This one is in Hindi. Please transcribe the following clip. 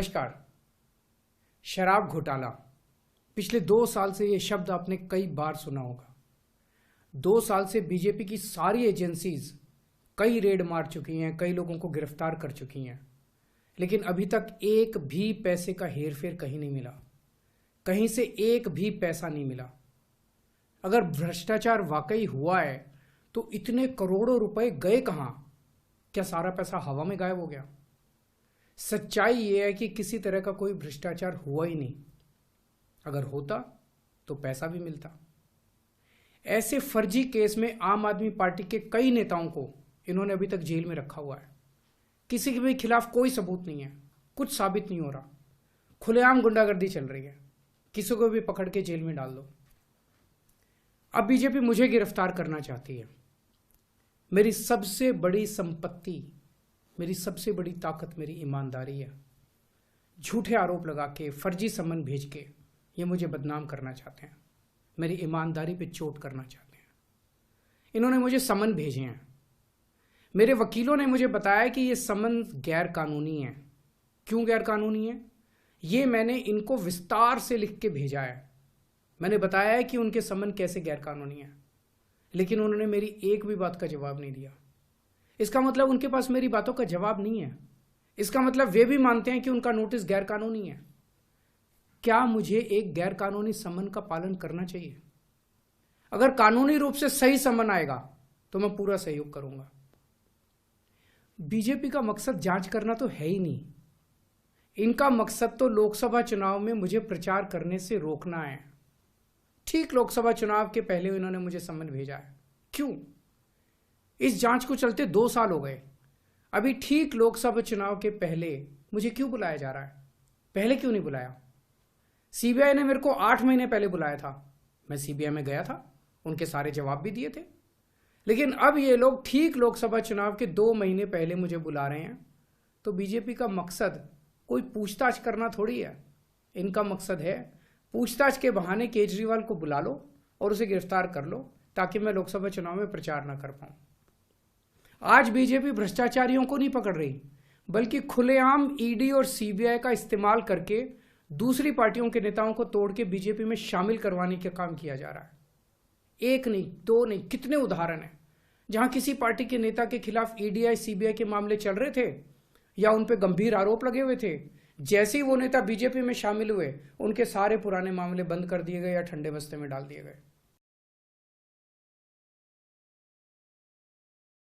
नमस्कार। शराब घोटाला, पिछले 2 साल से ये शब्द आपने कई बार सुना होगा। 2 साल से बीजेपी की सारी एजेंसीज कई रेड मार चुकी हैं, कई लोगों को गिरफ्तार कर चुकी हैं, लेकिन अभी तक एक भी पैसे का हेरफेर कहीं नहीं मिला, कहीं से एक भी पैसा नहीं मिला। अगर भ्रष्टाचार वाकई हुआ है तो इतने करोड़ों रुपए गए कहां? क्या सारा पैसा हवा में गायब हो गया? सच्चाई यह है कि किसी तरह का कोई भ्रष्टाचार हुआ ही नहीं। अगर होता तो पैसा भी मिलता। ऐसे फर्जी केस में आम आदमी पार्टी के कई नेताओं को इन्होंने अभी तक जेल में रखा हुआ है। किसी के भी खिलाफ कोई सबूत नहीं है, कुछ साबित नहीं हो रहा, खुलेआम गुंडागर्दी चल रही है, किसी को भी पकड़ के जेल में डाल दो। अब बीजेपी मुझे गिरफ्तार करना चाहती है। मेरी सबसे बड़ी संपत्ति, मेरी सबसे बड़ी ताकत मेरी ईमानदारी है। झूठे आरोप लगा के, फर्जी समन भेज के ये मुझे बदनाम करना चाहते हैं, मेरी ईमानदारी पे चोट करना चाहते हैं। इन्होंने मुझे समन भेजे हैं। मेरे वकीलों ने मुझे बताया कि ये समन गैर कानूनी है। क्यों गैर कानूनी है? ये मैंने इनको विस्तार से लिख के भेजा है। मैंने बताया है कि उनके समन कैसे गैर कानूनी है, लेकिन उन्होंने मेरी एक भी बात का जवाब नहीं दिया। इसका मतलब उनके पास मेरी बातों का जवाब नहीं है। इसका मतलब वे भी मानते हैं कि उनका नोटिस गैर कानूनी है। क्या मुझे एक गैर कानूनी समन का पालन करना चाहिए? अगर कानूनी रूप से सही समन आएगा तो मैं पूरा सहयोग करूंगा। बीजेपी का मकसद जांच करना तो है ही नहीं। इनका मकसद तो लोकसभा चुनाव में मुझे प्रचार करने से रोकना है। ठीक लोकसभा चुनाव के पहले इन्होंने मुझे समन भेजा है। क्यों? इस जांच को चलते 2 साल हो गए। अभी ठीक लोकसभा चुनाव के पहले मुझे क्यों बुलाया जा रहा है? पहले क्यों नहीं बुलाया? सीबीआई ने मेरे को 8 महीने पहले बुलाया था। मैं सीबीआई में गया था, उनके सारे जवाब भी दिए थे। लेकिन अब ये लोग ठीक लोकसभा चुनाव के 2 महीने पहले मुझे बुला रहे हैं। तो बीजेपी का मकसद कोई पूछताछ करना थोड़ी है। इनका मकसद है पूछताछ के बहाने केजरीवाल को बुला लो और उसे गिरफ्तार कर लो, ताकि मैं लोकसभा चुनाव में प्रचार ना कर पाऊं। आज बीजेपी भ्रष्टाचारियों को नहीं पकड़ रही, बल्कि खुलेआम ईडी और सीबीआई का इस्तेमाल करके दूसरी पार्टियों के नेताओं को तोड़ के बीजेपी में शामिल करवाने का काम किया जा रहा है। एक नहीं, 2 नहीं, कितने उदाहरण हैं जहां किसी पार्टी के नेता के खिलाफ ईडी सीबीआई के मामले चल रहे थे या उन पर गंभीर आरोप लगे हुए थे। जैसे ही वो नेता बीजेपी में शामिल हुए, उनके सारे पुराने मामले बंद कर दिए गए या ठंडे बस्ते में डाल दिए गए।